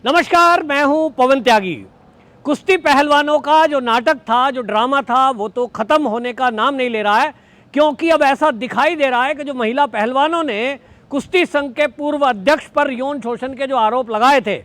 नमस्कार, मैं हूं पवन त्यागी। कुश्ती पहलवानों का जो नाटक था, जो ड्रामा था, वो तो ख़त्म होने का नाम नहीं ले रहा है, क्योंकि अब ऐसा दिखाई दे रहा है कि जो महिला पहलवानों ने कुश्ती संघ के पूर्व अध्यक्ष पर यौन शोषण के जो आरोप लगाए थे,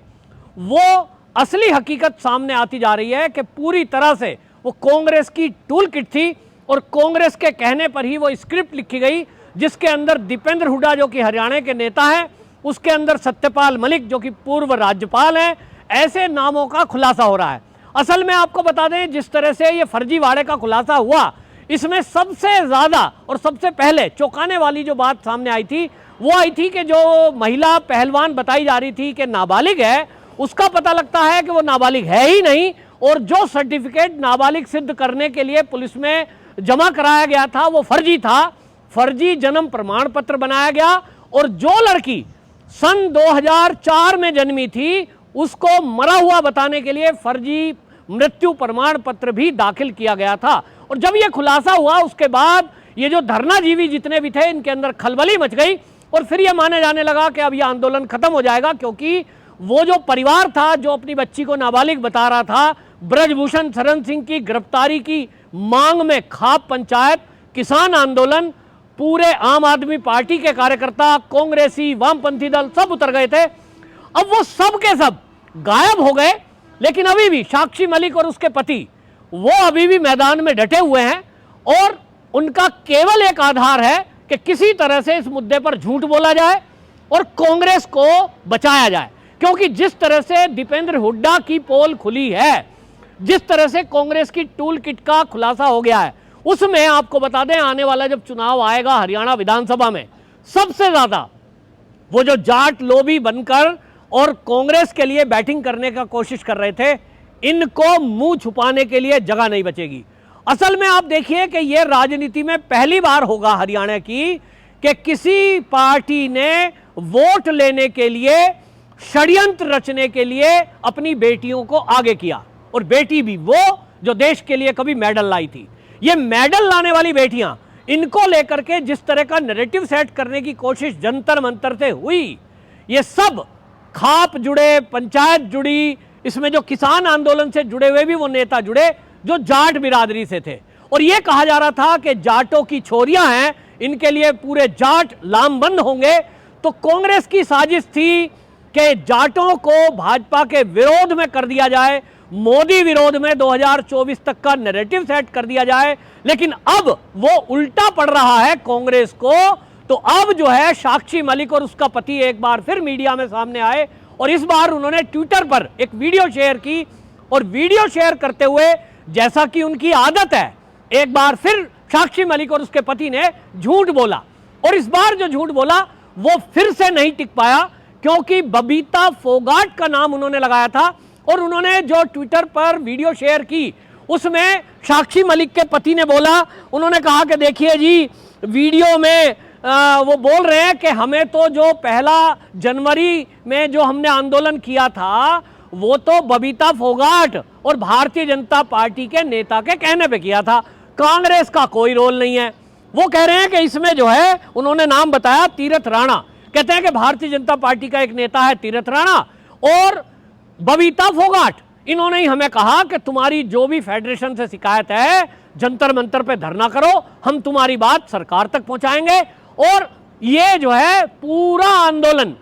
वो असली हकीकत सामने आती जा रही है कि पूरी तरह से वो कांग्रेस की टूल किट थी और कांग्रेस के कहने पर ही वो स्क्रिप्ट लिखी गई, जिसके अंदर दीपेंद्र हुड्डा जो कि हरियाणा के नेता हैं, उसके अंदर सत्यपाल मलिक जो कि पूर्व राज्यपाल हैं, ऐसे नामों का खुलासा हो रहा है। असल में आपको बता दें, जिस तरह से ये फर्जीवाड़े का खुलासा हुआ, इसमें सबसे ज़्यादा और सबसे पहले चौंकाने वाली जो बात सामने आई थी, वो आई थी कि जो महिला पहलवान बताई जा रही थी कि नाबालिग है, उसका पता लगता है कि वो नाबालिग है ही नहीं, और जो सर्टिफिकेट नाबालिग सिद्ध करने के लिए पुलिस में जमा कराया गया था वो फर्जी था। फर्जी जन्म प्रमाण पत्र बनाया गया, और जो लड़की सन 2004 में जन्मी थी उसको मरा हुआ बताने के लिए फर्जी मृत्यु प्रमाण पत्र भी दाखिल किया गया था। और जब यह खुलासा हुआ, उसके बाद ये जो धरनाजीवी जितने भी थे, इनके अंदर खलबली मच गई, और फिर यह माने जाने लगा कि अब यह आंदोलन खत्म हो जाएगा, क्योंकि वो जो परिवार था जो अपनी बच्ची को नाबालिग बता रहा था, ब्रजभूषण शरण सिंह की गिरफ्तारी की मांग में खाप पंचायत, किसान आंदोलन, पूरे आम आदमी पार्टी के कार्यकर्ता, कांग्रेसी, वामपंथी दल सब उतर गए थे। अब वो सब के सब गायब हो गए, लेकिन अभी भी साक्षी मलिक और उसके पति वो अभी भी मैदान में डटे हुए हैं, और उनका केवल एक आधार है कि किसी तरह से इस मुद्दे पर झूठ बोला जाए और कांग्रेस को बचाया जाए। क्योंकि जिस तरह से दीपेंद्र हुड्डा की पोल खुली है, जिस तरह से कांग्रेस की टूल किट का खुलासा हो गया है, उसमें आपको बता दें, आने वाला जब चुनाव आएगा हरियाणा विधानसभा में, सबसे ज्यादा वो जो जाट लोबी बनकर और कांग्रेस के लिए बैटिंग करने का कोशिश कर रहे थे, इनको मुंह छुपाने के लिए जगह नहीं बचेगी। असल में आप देखिए कि यह राजनीति में पहली बार होगा हरियाणा की कि किसी पार्टी ने वोट लेने के लिए, षड्यंत्र रचने के लिए अपनी बेटियों को आगे किया, और बेटी भी वो जो देश के लिए कभी मेडल लाई थी। ये मेडल लाने वाली बेटियां, इनको लेकर के जिस तरह का नैरेटिव सेट करने की कोशिश जंतर मंतर से हुई, ये सब खाप जुड़े, पंचायत जुड़ी, इसमें जो किसान आंदोलन से जुड़े हुए भी वो नेता जुड़े जो जाट बिरादरी से थे, और ये कहा जा रहा था कि जाटों की छोरियां हैं, इनके लिए पूरे जाट लामबंद होंगे। तो कांग्रेस की साजिश थी कि जाटों को भाजपा के विरोध में कर दिया जाए, मोदी विरोध में 2024 तक का नैरेटिव सेट कर दिया जाए। लेकिन अब वो उल्टा पड़ रहा है कांग्रेस को। तो अब जो है साक्षी मलिक और उसका पति एक बार फिर मीडिया में सामने आए, और इस बार उन्होंने ट्विटर पर एक वीडियो शेयर की, और वीडियो शेयर करते हुए, जैसा कि उनकी आदत है, एक बार फिर साक्षी मलिक और उसके पति ने झूठ बोला। और इस बार जो झूठ बोला वो फिर से नहीं टिक पाया, क्योंकि बबीता फोगाट का नाम उन्होंने लगाया था, और उन्होंने जो ट्विटर पर वीडियो शेयर की उसमें साक्षी मलिक के पति ने बोला, उन्होंने कहा कि देखिए जी, वीडियो में वो बोल रहे हैं कि हमें तो जो 1 जनवरी में जो हमने आंदोलन किया था, वो तो बबीता फोगाट और भारतीय जनता पार्टी के नेता के कहने पे किया था, कांग्रेस का कोई रोल नहीं है। वो कह रहे हैं कि इसमें जो है, उन्होंने नाम बताया तीरथ राणा, कहते हैं कि भारतीय जनता पार्टी का एक नेता है तीरथ राणा और बबीता फोगाट, इन्होंने ही हमें कहा कि तुम्हारी जो भी फेडरेशन से शिकायत है, जंतर मंतर पे धरना करो, हम तुम्हारी बात सरकार तक पहुंचाएंगे। और ये जो है पूरा आंदोलन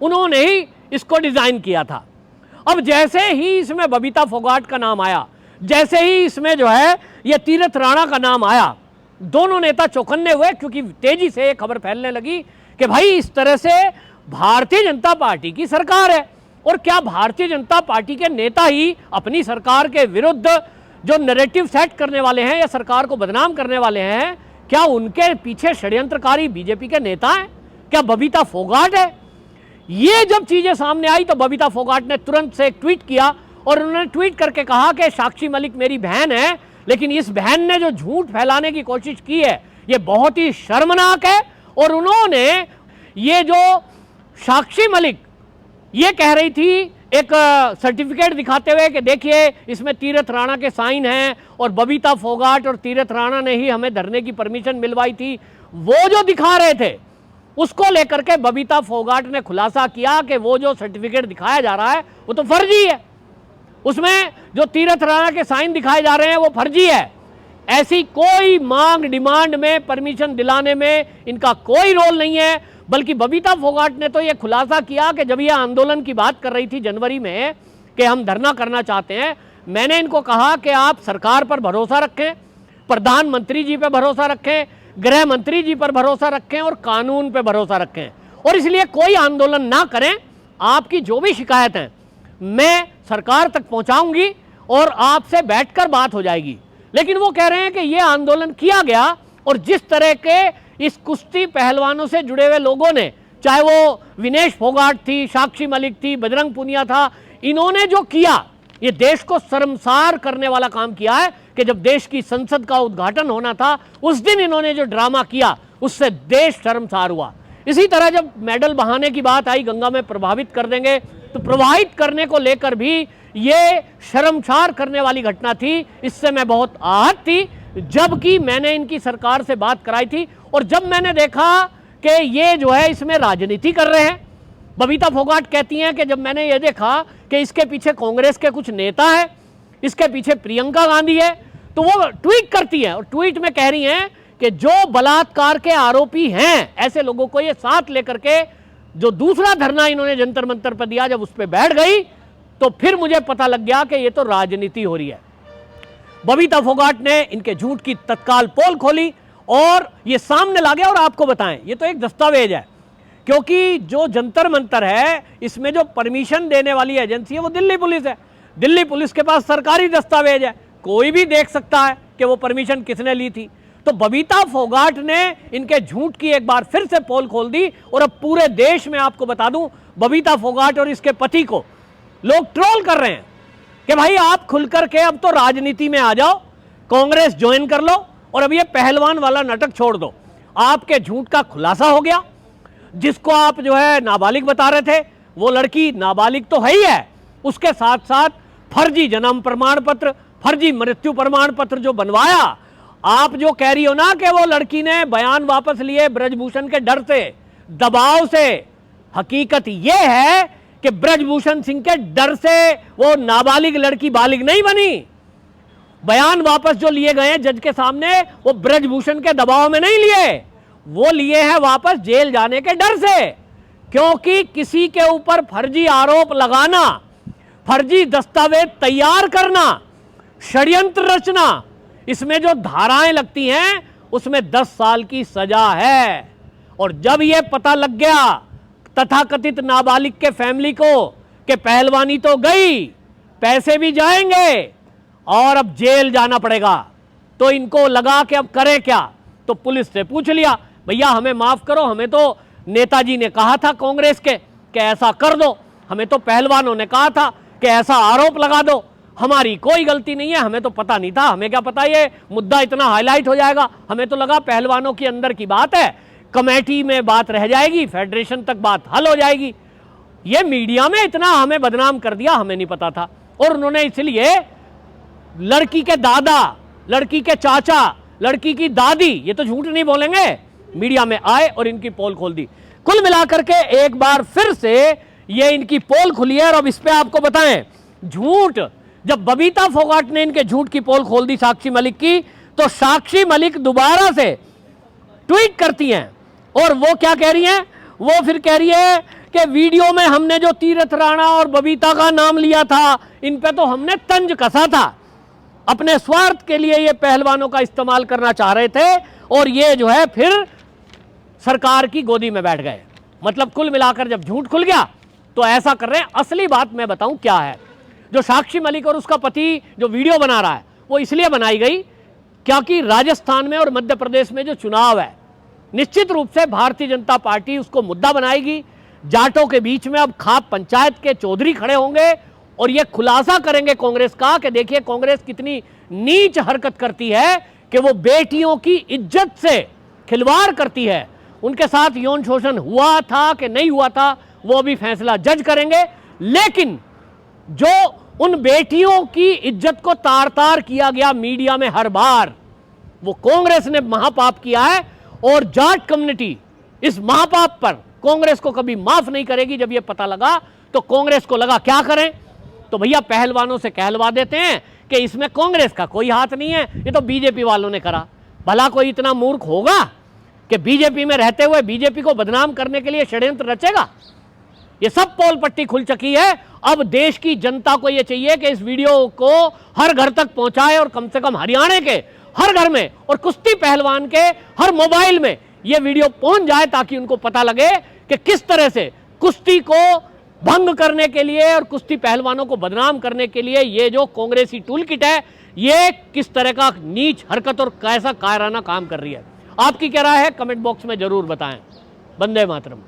उन्होंने ही इसको डिजाइन किया था। अब जैसे ही इसमें बबीता फोगाट का नाम आया, जैसे ही इसमें जो है ये तीरथ राणा का नाम आया, दोनों नेता चौकन्ने हुए, क्योंकि तेजी से खबर फैलने लगी कि भाई इस तरह से भारतीय जनता पार्टी की सरकार है, और क्या भारतीय जनता पार्टी के नेता ही अपनी सरकार के विरुद्ध जो नैरेटिव सेट करने वाले हैं या सरकार को बदनाम करने वाले हैं, क्या उनके पीछे षड्यंत्रकारी बीजेपी के नेता हैं? क्या बबीता फोगाट है? ये जब चीजें सामने आई तो बबीता फोगाट ने तुरंत से एक ट्वीट किया, और उन्होंने ट्वीट करके कहा कि साक्षी मलिक मेरी बहन है, लेकिन इस बहन ने जो झूठ फैलाने की कोशिश की है ये बहुत ही शर्मनाक है। और उन्होंने ये जो साक्षी मलिक ये कह रही थी, एक सर्टिफिकेट दिखाते हुए कि देखिए इसमें तीरथ राणा के साइन हैं, और बबीता फोगाट और तीरथ राणा ने ही हमें धरने की परमिशन मिलवाई थी, वो जो दिखा रहे थे उसको लेकर के बबीता फोगाट ने खुलासा किया कि वो जो सर्टिफिकेट दिखाया जा रहा है वो तो फर्जी है, उसमें जो तीरथ राणा के साइन दिखाए जा रहे हैं वो फर्जी है। ऐसी कोई मांग डिमांड में परमिशन दिलाने में इनका कोई रोल नहीं है। बल्कि बबीता फोगाट ने तो ये खुलासा किया कि जब ये आंदोलन की बात कर रही थी जनवरी में कि हम धरना करना चाहते हैं, मैंने इनको कहा कि आप सरकार पर भरोसा रखें, प्रधानमंत्री जी पर भरोसा रखें, गृह मंत्री जी पर भरोसा रखें और कानून पर भरोसा रखें, और इसलिए कोई आंदोलन ना करें। आपकी जो भी शिकायत है मैं सरकार तक पहुंचाऊंगी और आपसे बैठकर बात हो जाएगी। लेकिन वो कह रहे हैं कि ये आंदोलन किया गया और जिस तरह के इस कुश्ती पहलवानों से जुड़े हुए लोगों ने, चाहे वो विनेश फोगाट थी, साक्षी मलिक थी, बजरंग पूनिया था, इन्होंने जो किया ये देश को शर्मसार करने वाला काम किया है कि जब देश की संसद का उद्घाटन होना था उस दिन इन्होंने जो ड्रामा किया उससे देश शर्मसार हुआ। इसी तरह जब मेडल बहाने की बात आई, गंगा में प्रभावित कर देंगे, तो प्रवाहित करने को लेकर भी ये शर्मसार करने वाली घटना थी। इससे मैं बहुत आहत थी, जबकि मैंने इनकी सरकार से बात कराई थी और जब मैंने देखा कि ये जो है इसमें राजनीति कर रहे हैं। बबीता फोगाट कहती हैं कि जब मैंने ये देखा कि इसके पीछे कांग्रेस के कुछ नेता है, इसके पीछे प्रियंका गांधी है, तो वो ट्वीट करती है और ट्वीट में कह रही हैं कि जो बलात्कार के आरोपी हैं ऐसे लोगों को ये साथ लेकर के जो दूसरा धरना इन्होंने जंतर मंतर पर दिया, जब उस पर बैठ गई तो फिर मुझे पता लग गया कि ये तो राजनीति हो रही है। बबीता फोगाट ने इनके झूठ की तत्काल पोल खोली और ये सामने ला गया। और आपको बताएं, ये तो एक दस्तावेज है, क्योंकि जो जंतर मंतर है इसमें जो परमिशन देने वाली एजेंसी है वो दिल्ली पुलिस है। दिल्ली पुलिस के पास सरकारी दस्तावेज है, कोई भी देख सकता है कि वो परमिशन किसने ली थी। तो बबीता फोगाट ने इनके झूठ की एक बार फिर से पोल खोल दी और अब पूरे देश में आपको बता दूं, बबीता फोगाट और इसके पति को लोग ट्रोल कर रहे हैं कि भाई आप खुलकर के अब तो राजनीति में आ जाओ, कांग्रेस ज्वाइन कर लो और अब ये पहलवान वाला नाटक छोड़ दो। आपके झूठ का खुलासा हो गया। जिसको आप जो है नाबालिग बता रहे थे वो लड़की नाबालिग तो है ही है, उसके साथ साथ फर्जी जन्म प्रमाण पत्र, फर्जी मृत्यु प्रमाण पत्र जो बनवाया। आप जो कह रही हो ना कि वो लड़की ने बयान वापस लिए ब्रजभूषण के डर से, दबाव से, हकीकत ये है कि ब्रजभूषण सिंह के डर से वो नाबालिग लड़की बालिग नहीं बनी। बयान वापस जो लिए गए जज के सामने वो ब्रजभूषण के दबाव में नहीं लिए, वो लिए हैं वापस जेल जाने के डर से। क्योंकि किसी के ऊपर फर्जी आरोप लगाना, फर्जी दस्तावेज तैयार करना, षड्यंत्र रचना, इसमें जो धाराएं लगती हैं उसमें 10 साल की सजा है। और जब यह पता लग गया तथाकथित नाबालिग के फैमिली को कि पहलवानी तो गई, पैसे भी जाएंगे और अब जेल जाना पड़ेगा, तो इनको लगा कि अब करें क्या। तो पुलिस से पूछ लिया, भैया हमें माफ करो, हमें तो नेताजी ने कहा था कांग्रेस के कि ऐसा कर दो, हमें तो पहलवानों ने कहा था कि ऐसा आरोप लगा दो, हमारी कोई गलती नहीं है, हमें तो पता नहीं था, हमें क्या पता ये मुद्दा इतना हाईलाइट हो जाएगा। हमें तो लगा पहलवानों के अंदर की बात है, कमेटी में बात रह जाएगी, फेडरेशन तक बात हल हो जाएगी। ये मीडिया में इतना हमें बदनाम कर दिया, हमें नहीं पता था। और उन्होंने इसलिए लड़की के दादा, लड़की के चाचा, लड़की की दादी, ये तो झूठ नहीं बोलेंगे, मीडिया में आए और इनकी पोल खोल दी। कुल मिलाकर के एक बार फिर से ये इनकी पोल खुली है। और अब इस पे आपको बताएं, झूठ, जब बबीता फोगाट ने इनके झूठ की पोल खोल दी साक्षी मलिक की, तो साक्षी मलिक दोबारा से ट्वीट करती हैं और वो क्या कह रही हैं, वो फिर कह रही है कि वीडियो में हमने जो तीरथ राणा और बबीता का नाम लिया था, इन पे तो हमने तंज कसा था, अपने स्वार्थ के लिए ये पहलवानों का इस्तेमाल करना चाह रहे थे और ये जो है फिर सरकार की गोदी में बैठ गए। मतलब कुल मिलाकर जब झूठ खुल गया तो ऐसा कर रहे हैं। असली बात मैं बताऊं क्या है, जो साक्षी मलिक और उसका पति जो वीडियो बना रहा है वो इसलिए बनाई गई क्योंकि राजस्थान में और मध्य प्रदेश में जो चुनाव है, निश्चित रूप से भारतीय जनता पार्टी उसको मुद्दा बनाएगी। जाटों के बीच में अब खाप पंचायत के चौधरी खड़े होंगे और ये खुलासा करेंगे कांग्रेस का कि देखिए कांग्रेस कितनी नीच हरकत करती है कि वो बेटियों की इज्जत से खिलवाड़ करती है। उनके साथ यौन शोषण हुआ था कि नहीं हुआ था वो भी फैसला जज करेंगे, लेकिन जो उन बेटियों की इज्जत को तार तार किया गया मीडिया में हर बार, वो कांग्रेस ने महापाप किया है। और जाट कम्युनिटी इस महापाप पर कांग्रेस को कभी माफ नहीं करेगी। जब यह पता लगा तो कांग्रेस को लगा क्या करें, तो भैया पहलवानों से कहलवा देते हैं कि इसमें कांग्रेस का कोई हाथ नहीं है, ये तो बीजेपी वालों ने करा। भला कोई इतना मूर्ख होगा कि बीजेपी में रहते हुए बीजेपी को बदनाम करने के लिए षड्यंत्र रचेगा? ये सब पोल पट्टी खुल चुकी है। अब देश की जनता को यह चाहिए कि इस वीडियो को हर घर तक पहुंचाए और कम से कम हरियाणा के हर घर में और कुश्ती पहलवान के हर मोबाइल में यह वीडियो पहुंच जाए, ताकि उनको पता लगे कि किस तरह से कुश्ती को भंग करने के लिए और कुश्ती पहलवानों को बदनाम करने के लिए ये जो कांग्रेसी टूल किट है, ये किस तरह का नीच हरकत और कैसा कायराना काम कर रही है। आपकी क्या राय है, कमेंट बॉक्स में जरूर बताएं। वंदे मातरम।